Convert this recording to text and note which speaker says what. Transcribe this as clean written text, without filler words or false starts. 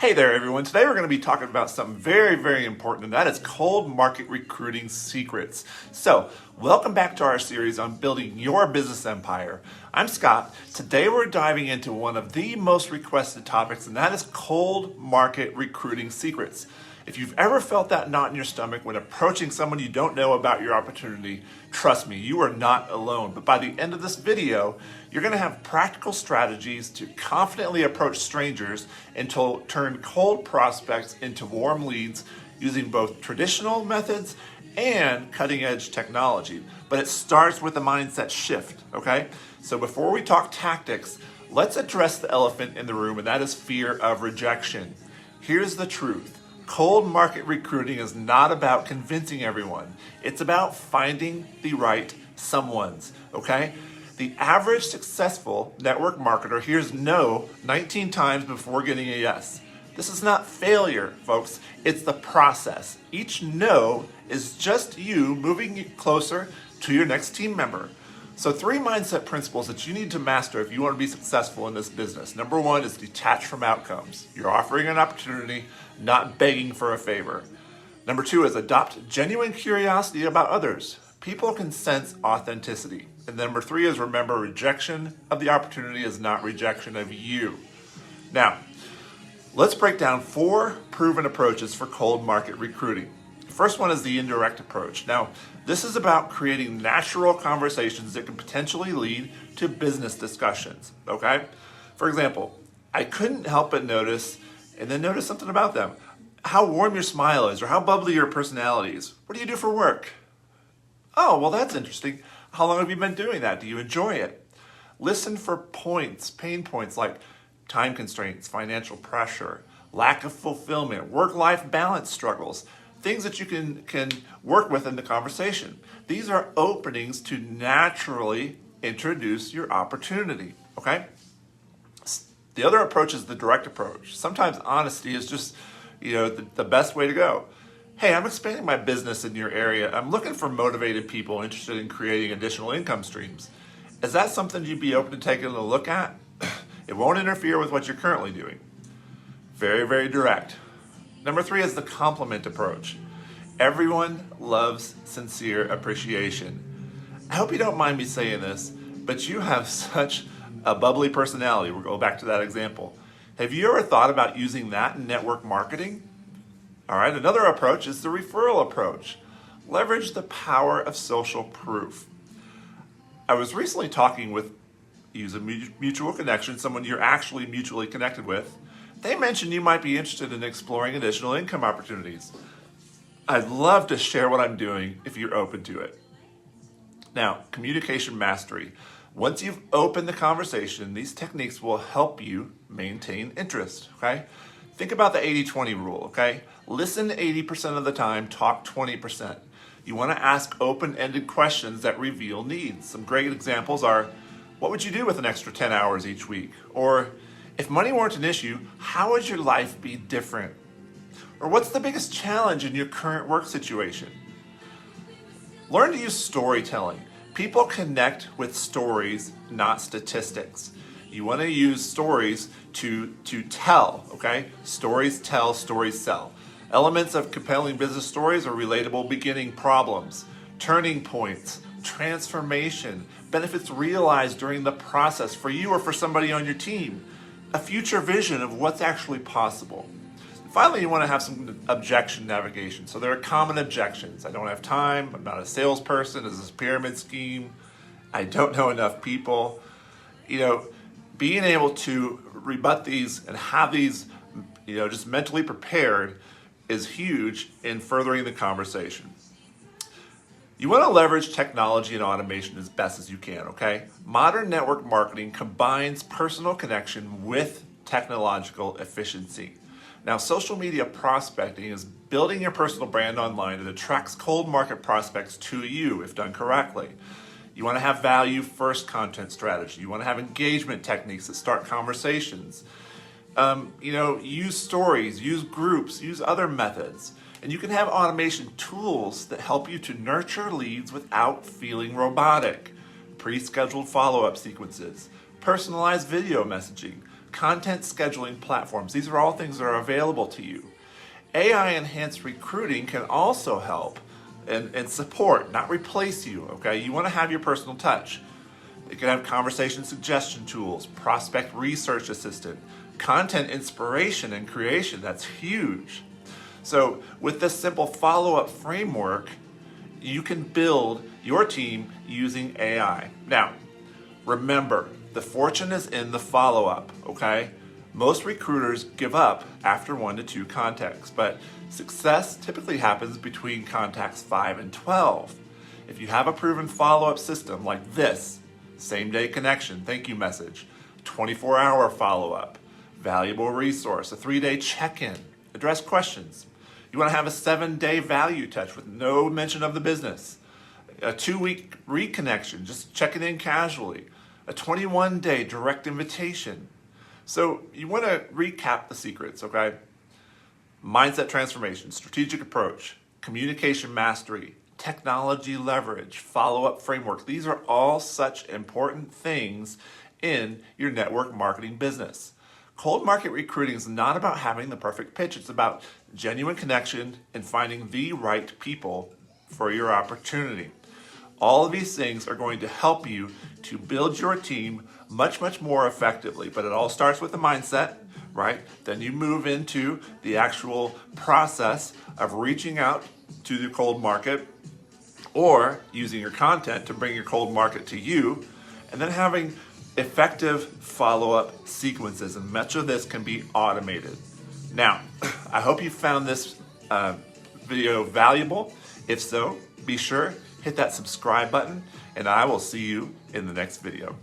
Speaker 1: Hey there everyone, today we're going to be talking about something very important, and that is cold market recruiting secrets. So, welcome back to our series on building your business empire. I'm Scott. Today we're diving into one of the most requested topics, and that is cold market recruiting secrets. If you've ever felt that knot in your stomach when approaching someone you don't know about your opportunity, trust me, you are not alone. But by the end of this video, you're going to have practical strategies to confidently approach strangers and to turn cold prospects into warm leads using both traditional methods and cutting-edge technology. But it starts with a mindset shift, okay? So before we talk tactics, let's address the elephant in the room, and that is fear of rejection. Here's the truth. Cold market recruiting is not about convincing everyone. It's about finding the right someones, okay? The average successful network marketer hears no 19 times before getting a yes. This is not failure, folks. It's the process. Each no is just you moving closer to your next team member. So 3 mindset principles that you need to master if you want to be successful in this business. Number 1 is detach from outcomes. You're offering an opportunity, not begging for a favor. Number 2 is adopt genuine curiosity about others. People can sense authenticity. And number 3 is remember rejection of the opportunity is not rejection of you. Now, let's break down 4 proven approaches for cold market recruiting. The first one is the indirect approach. Now, this is about creating natural conversations that can potentially lead to business discussions, okay? For example, I couldn't help but notice something about them. How warm your smile is, or how bubbly your personality is. What do you do for work? Oh, well, that's interesting. How long have you been doing that? Do you enjoy it? Listen for pain points like time constraints, financial pressure, lack of fulfillment, work-life balance struggles, things that you can work with in the conversation. These are openings to naturally introduce your opportunity, okay? The other approach is the direct approach. Sometimes honesty is just, the best way to go. Hey, I'm expanding my business in your area. I'm looking for motivated people interested in creating additional income streams. Is that something you'd be open to taking a look at? It won't interfere with what you're currently doing. Very direct. Number 3 is the compliment approach. Everyone loves sincere appreciation. I hope you don't mind me saying this, but you have such a bubbly personality. We'll go back to that example. Have you ever thought about using that in network marketing? All right, another approach is the referral approach. Leverage the power of social proof. I was recently talking with use a mutual connection, someone you're actually mutually connected with. They mentioned you might be interested in exploring additional income opportunities. I'd love to share what I'm doing if you're open to it. Now, communication mastery. Once you've opened the conversation, these techniques will help you maintain interest, okay? Think about the 80-20 rule, okay? Listen 80% of the time, talk 20%. You want to ask open-ended questions that reveal needs. Some great examples are, what would you do with an extra 10 hours each week? Or, if money weren't an issue, how would your life be different? Or what's the biggest challenge in your current work situation? Learn to use storytelling. People connect with stories, not statistics. You want to use stories to tell, okay? Stories tell, stories sell. Elements of compelling business stories are relatable beginning problems, turning points, transformation, benefits realized during the process for you or for somebody on your team, a future vision of what's actually possible. Finally, you want to have some objection navigation. So there are common objections. I don't have time. I'm not a salesperson. This is a pyramid scheme. I don't know enough people. Being able to rebut these and have these, just mentally prepared is huge in furthering the conversation. You want to leverage technology and automation as best as you can, okay? Modern network marketing combines personal connection with technological efficiency. Now, social media prospecting is building your personal brand online that attracts cold market prospects to you if done correctly. You want to have value-first content strategy. You want to have engagement techniques that start conversations. Use stories, use groups, use other methods. And you can have automation tools that help you to nurture leads without feeling robotic. Pre-scheduled follow-up sequences, personalized video messaging, content scheduling platforms. These are all things that are available to you. AI-enhanced recruiting can also help and support, not replace you, okay? You want to have your personal touch. It can have conversation suggestion tools, prospect research assistant, content inspiration and creation. That's huge. So with this simple follow-up framework, you can build your team using AI. Now, remember, the fortune is in the follow-up, okay? Most recruiters give up after 1 to 2 contacts, but success typically happens between contacts 5 and 12. If you have a proven follow-up system like this, same-day connection, thank you message, 24-hour follow-up, valuable resource, a 3-day check-in, address questions. You want to have a 7-day value touch with no mention of the business, a 2-week reconnection, just checking in casually, a 21-day direct invitation. So you want to recap the secrets, okay? Mindset transformation, strategic approach, communication mastery, technology leverage, follow-up framework. These are all such important things in your network marketing business. Cold market recruiting is not about having the perfect pitch. It's about genuine connection and finding the right people for your opportunity. All of these things are going to help you to build your team much, much more effectively. But it all starts with the mindset, right? Then you move into the actual process of reaching out to the cold market or using your content to bring your cold market to you, and then having effective follow-up sequences. And much of this can be automated. Now, I hope you found this video valuable. If so, be sure hit that subscribe button, and I will see you in the next video.